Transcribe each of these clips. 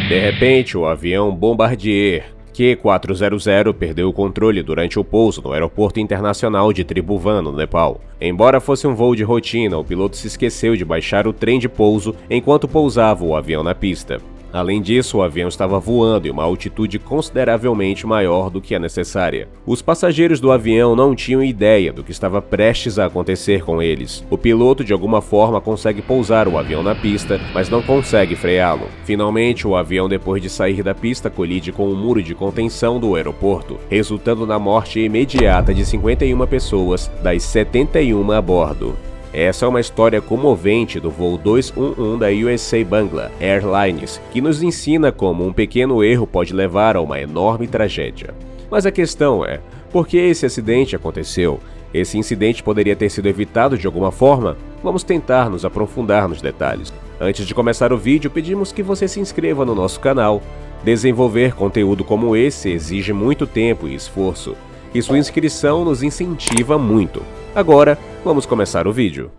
De repente, o avião Bombardier Q400 perdeu o controle durante o pouso no Aeroporto Internacional de Tribhuvan, no Nepal. Embora fosse um voo de rotina, o piloto se esqueceu de baixar o trem de pouso enquanto pousava o avião na pista. Além disso, o avião estava voando em uma altitude consideravelmente maior do que a necessária. Os passageiros do avião não tinham ideia do que estava prestes a acontecer com eles. O piloto, de alguma forma, consegue pousar o avião na pista, mas não consegue freá-lo. Finalmente, o avião, depois de sair da pista, colide com o muro de contenção do aeroporto, resultando na morte imediata de 51 pessoas das 71 a bordo. Essa é uma história comovente do voo 211 da USA Bangla Airlines, que nos ensina como um pequeno erro pode levar a uma enorme tragédia. Mas a questão é, por que esse acidente aconteceu? Esse incidente poderia ter sido evitado de alguma forma? Vamos tentar nos aprofundar nos detalhes. Antes de começar o vídeo, pedimos que você se inscreva no nosso canal. Desenvolver conteúdo como esse exige muito tempo e esforço, e sua inscrição nos incentiva muito. Agora, vamos começar o vídeo.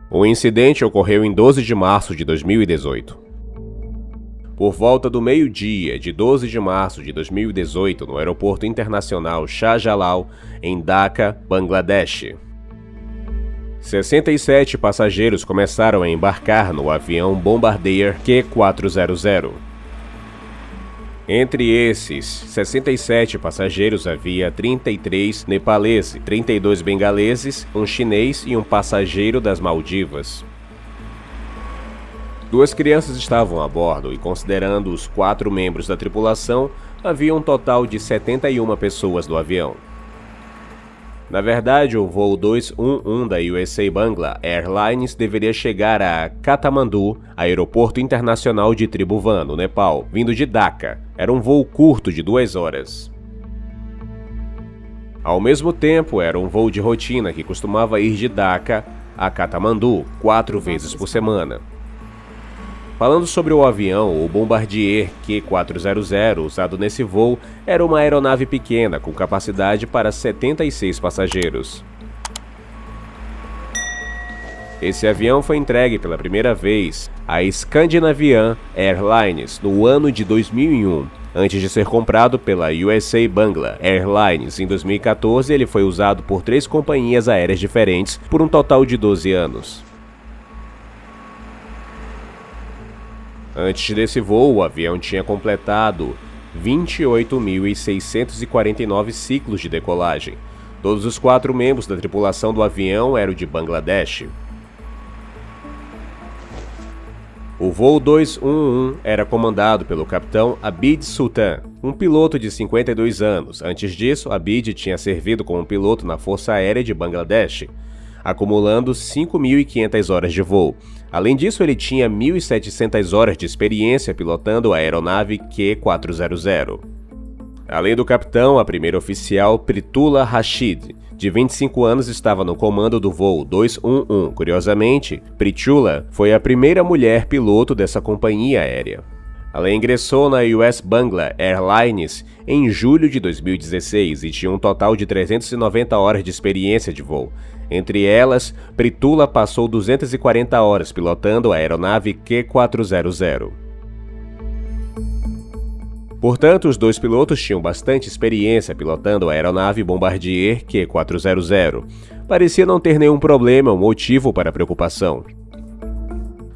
O incidente ocorreu em 12 de março de 2018. Por volta do meio-dia de 12 de março de 2018, no Aeroporto Internacional Shah Jalal, em Dhaka, Bangladesh, 67 passageiros começaram a embarcar no avião Bombardier Q400. Entre esses 67 passageiros havia 33 nepaleses, 32 bengaleses, um chinês e um passageiro das Maldivas. 2 crianças estavam a bordo e, considerando os 4 membros da tripulação, havia um total de 71 pessoas no avião. Na verdade, o voo 211 da USA Bangla Airlines deveria chegar a Katmandu, aeroporto internacional de Tribhuvan, no Nepal, vindo de Dhaka. Era um voo curto de 2 horas. Ao mesmo tempo, era um voo de rotina que costumava ir de Dhaka a Katmandu 4 vezes por semana. Falando sobre o avião, o Bombardier Q400 usado nesse voo era uma aeronave pequena com capacidade para 76 passageiros. Esse avião foi entregue pela primeira vez à Scandinavian Airlines no ano de 2001. Antes de ser comprado pela USA Bangla Airlines em 2014, ele foi usado por 3 companhias aéreas diferentes por um total de 12 anos. Antes desse voo, o avião tinha completado 28.649 ciclos de decolagem. Todos os 4 membros da tripulação do avião eram de Bangladesh. O voo 211 era comandado pelo capitão Abid Sultan, um piloto de 52 anos. Antes disso, Abid tinha servido como piloto na Força Aérea de Bangladesh, acumulando 5.500 horas de voo. Além disso, ele tinha 1.700 horas de experiência pilotando a aeronave Q400. Além do capitão, a primeira oficial Pritula Rashid, de 25 anos, estava no comando do voo 211. Curiosamente, Pritula foi a primeira mulher piloto dessa companhia aérea. Ela ingressou na US Bangla Airlines em julho de 2016 e tinha um total de 390 horas de experiência de voo. Entre elas, Pritula passou 240 horas pilotando a aeronave Q400. Portanto, os 2 pilotos tinham bastante experiência pilotando a aeronave Bombardier Q400. Parecia não ter nenhum problema ou motivo para preocupação.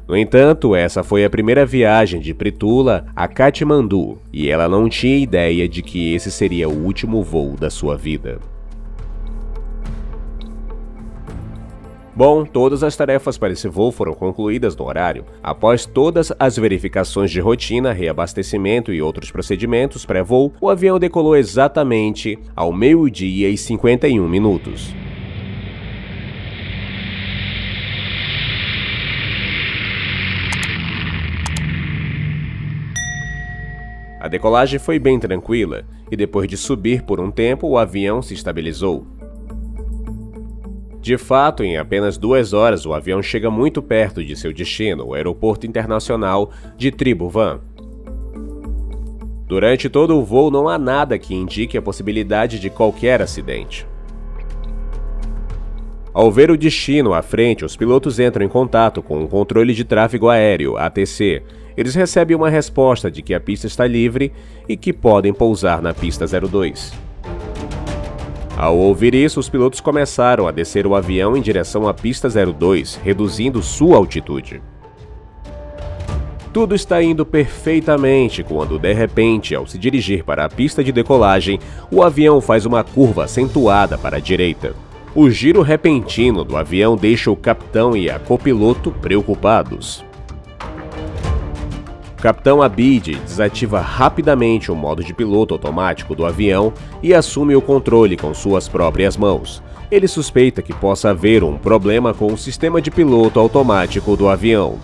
No entanto, essa foi a primeira viagem de Pritula a Katmandu, e ela não tinha ideia de que esse seria o último voo da sua vida. Bom, todas as tarefas para esse voo foram concluídas no horário. Após todas as verificações de rotina, reabastecimento e outros procedimentos pré-voo, o avião decolou exatamente ao meio-dia e 51 minutos. A decolagem foi bem tranquila, e depois de subir por um tempo, o avião se estabilizou. De fato, em apenas 2 horas, o avião chega muito perto de seu destino, o Aeroporto Internacional de Tribhuvan. Durante todo o voo, não há nada que indique a possibilidade de qualquer acidente. Ao ver o destino à frente, os pilotos entram em contato com o controle de tráfego aéreo, ATC. Eles recebem uma resposta de que a pista está livre e que podem pousar na pista 02. Ao ouvir isso, os pilotos começaram a descer o avião em direção à pista 02, reduzindo sua altitude. Tudo está indo perfeitamente quando, de repente, ao se dirigir para a pista de decolagem, o avião faz uma curva acentuada para a direita. O giro repentino do avião deixa o capitão e a copiloto preocupados. O capitão Abid desativa rapidamente o modo de piloto automático do avião e assume o controle com suas próprias mãos. Ele suspeita que possa haver um problema com o sistema de piloto automático do avião.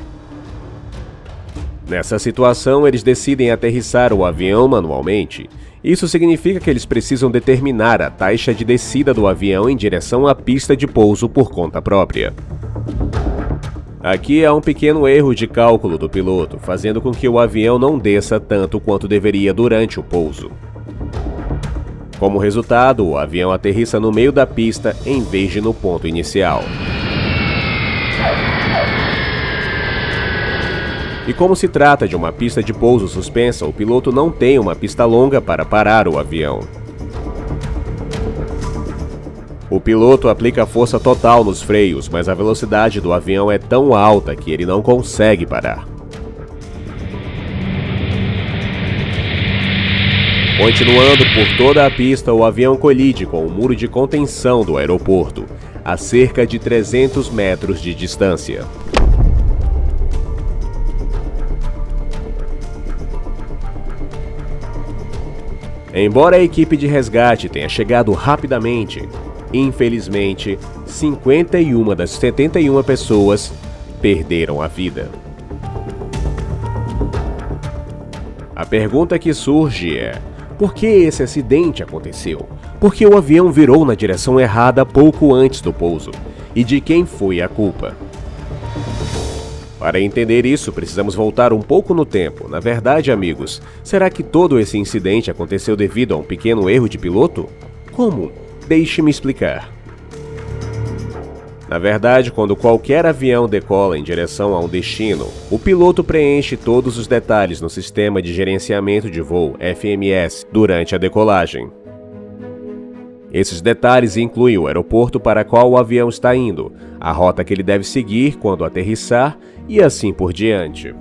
Nessa situação, eles decidem aterrissar o avião manualmente. Isso significa que eles precisam determinar a taxa de descida do avião em direção à pista de pouso por conta própria. Aqui há um pequeno erro de cálculo do piloto, fazendo com que o avião não desça tanto quanto deveria durante o pouso. Como resultado, o avião aterrissa no meio da pista em vez de no ponto inicial. E como se trata de uma pista de pouso suspensa, o piloto não tem uma pista longa para parar o avião. O piloto aplica força total nos freios, mas a velocidade do avião é tão alta que ele não consegue parar. Continuando por toda a pista, o avião colide com o muro de contenção do aeroporto, a cerca de 300 metros de distância. Embora a equipe de resgate tenha chegado rapidamente, infelizmente, 51 das 71 pessoas perderam a vida. A pergunta que surge é: por que esse acidente aconteceu? Por que o avião virou na direção errada pouco antes do pouso? E de quem foi a culpa? Para entender isso, precisamos voltar um pouco no tempo. Na verdade, amigos, será que todo esse incidente aconteceu devido a um pequeno erro de piloto? Como? Deixe-me explicar. Na verdade, quando qualquer avião decola em direção a um destino, o piloto preenche todos os detalhes no Sistema de Gerenciamento de Voo, FMS, durante a decolagem. Esses detalhes incluem o aeroporto para qual o avião está indo, a rota que ele deve seguir quando aterrissar e assim por diante.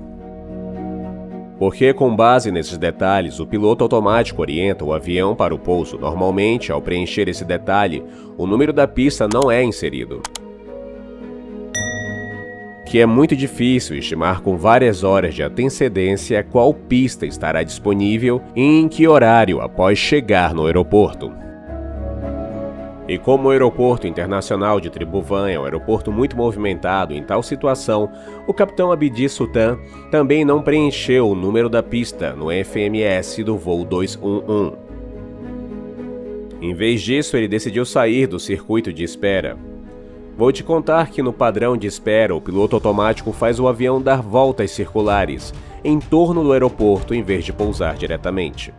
Porque, com base nesses detalhes, o piloto automático orienta o avião para o pouso. Normalmente, ao preencher esse detalhe, o número da pista não é inserido. Que é muito difícil estimar com várias horas de antecedência qual pista estará disponível e em que horário após chegar no aeroporto. E como o aeroporto internacional de Tribhuvan é um aeroporto muito movimentado, em tal situação, o capitão Abdi Sultan também não preencheu o número da pista no FMS do voo 211. Em vez disso, ele decidiu sair do circuito de espera. Vou te contar que no padrão de espera, o piloto automático faz o avião dar voltas circulares em torno do aeroporto em vez de pousar diretamente.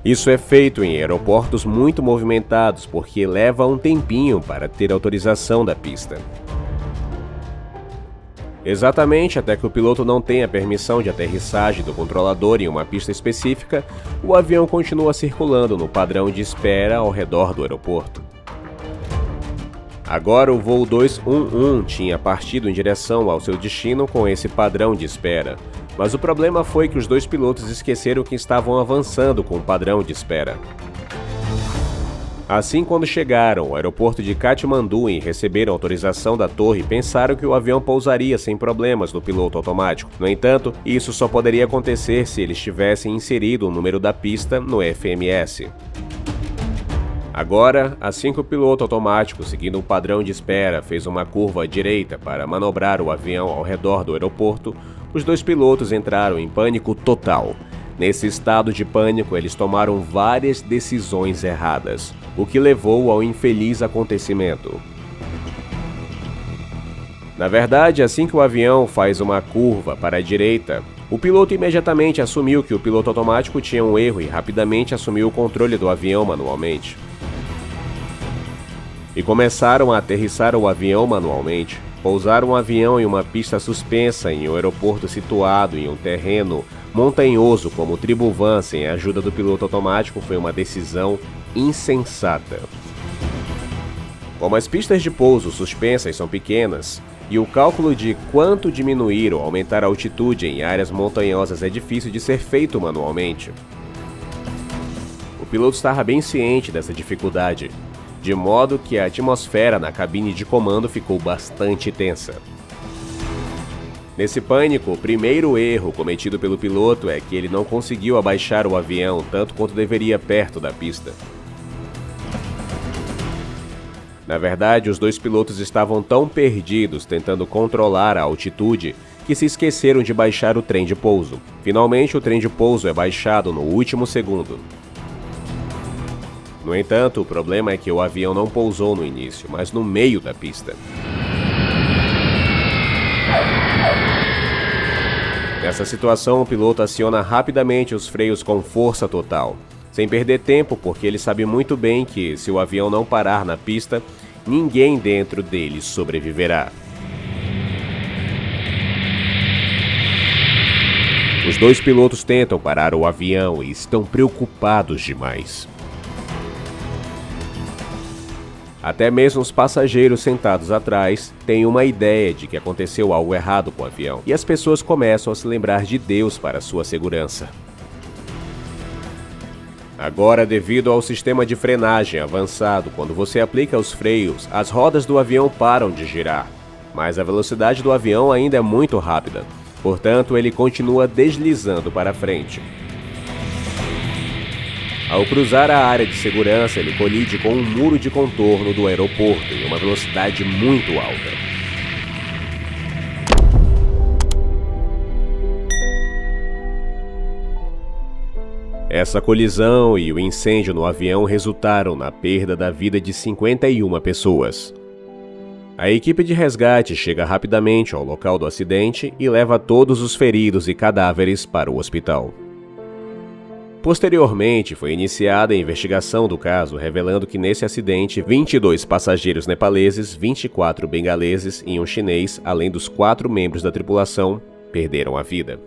Isso é feito em aeroportos muito movimentados porque leva um tempinho para ter autorização da pista. Exatamente até que o piloto não tenha permissão de aterrissagem do controlador em uma pista específica, o avião continua circulando no padrão de espera ao redor do aeroporto. Agora o voo 211 tinha partido em direção ao seu destino com esse padrão de espera, mas o problema foi que os dois pilotos esqueceram que estavam avançando com o padrão de espera. Assim, quando chegaram ao aeroporto de Katmandu e receberam autorização da torre, pensaram que o avião pousaria sem problemas no piloto automático. No entanto, isso só poderia acontecer se eles tivessem inserido o número da pista no FMS. Agora, assim que o piloto automático, seguindo um padrão de espera, fez uma curva à direita para manobrar o avião ao redor do aeroporto, os dois pilotos entraram em pânico total. Nesse estado de pânico, eles tomaram várias decisões erradas, o que levou ao infeliz acontecimento. Na verdade, assim que o avião faz uma curva para a direita, o piloto imediatamente assumiu que o piloto automático tinha um erro e rapidamente assumiu o controle do avião manualmente. e começaram a aterrissar o avião manualmente. Pousar um avião em uma pista suspensa em um aeroporto situado em um terreno montanhoso como o Tribhuvan sem a ajuda do piloto automático foi uma decisão insensata. Como as pistas de pouso suspensas são pequenas e o cálculo de quanto diminuir ou aumentar a altitude em áreas montanhosas é difícil de ser feito manualmente, o piloto estava bem ciente dessa dificuldade, de modo que a atmosfera na cabine de comando ficou bastante tensa. Nesse pânico, o primeiro erro cometido pelo piloto é que ele não conseguiu abaixar o avião tanto quanto deveria perto da pista. Na verdade, os dois pilotos estavam tão perdidos tentando controlar a altitude que se esqueceram de baixar o trem de pouso. Finalmente, o trem de pouso é baixado no último segundo. No entanto, o problema é que o avião não pousou no início, mas no meio da pista. Nessa situação, o piloto aciona rapidamente os freios com força total, sem perder tempo, porque ele sabe muito bem que, se o avião não parar na pista, ninguém dentro dele sobreviverá. Os dois pilotos tentam parar o avião e estão preocupados demais. Até mesmo os passageiros sentados atrás têm uma ideia de que aconteceu algo errado com o avião, e as pessoas começam a se lembrar de Deus para sua segurança. Agora, devido ao sistema de frenagem avançado, quando você aplica os freios, as rodas do avião param de girar, mas a velocidade do avião ainda é muito rápida, portanto, ele continua deslizando para frente. Ao cruzar a área de segurança, ele colide com um muro de contorno do aeroporto em uma velocidade muito alta. Essa colisão e o incêndio no avião resultaram na perda da vida de 51 pessoas. A equipe de resgate chega rapidamente ao local do acidente e leva todos os feridos e cadáveres para o hospital. Posteriormente, foi iniciada a investigação do caso, revelando que nesse acidente, 22 passageiros nepaleses, 24 bengaleses e um chinês, além dos 4 membros da tripulação, perderam a vida.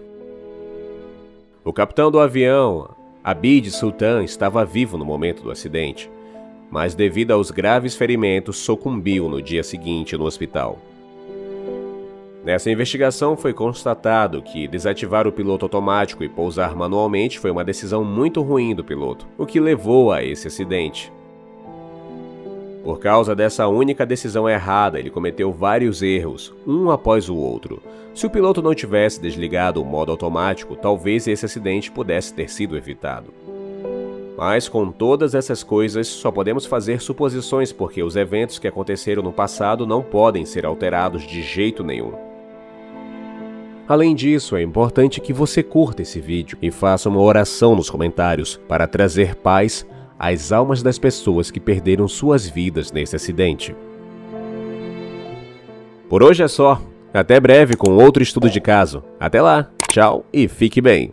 O capitão do avião, Abid Sultan, estava vivo no momento do acidente, mas devido aos graves ferimentos, sucumbiu no dia seguinte no hospital. Nessa investigação foi constatado que desativar o piloto automático e pousar manualmente foi uma decisão muito ruim do piloto, o que levou a esse acidente. Por causa dessa única decisão errada, ele cometeu vários erros, um após o outro. Se o piloto não tivesse desligado o modo automático, talvez esse acidente pudesse ter sido evitado. Mas com todas essas coisas, só podemos fazer suposições porque os eventos que aconteceram no passado não podem ser alterados de jeito nenhum. Além disso, é importante que você curta esse vídeo e faça uma oração nos comentários para trazer paz às almas das pessoas que perderam suas vidas nesse acidente. Por hoje é só. Até breve com outro estudo de caso. Até lá, tchau e fique bem.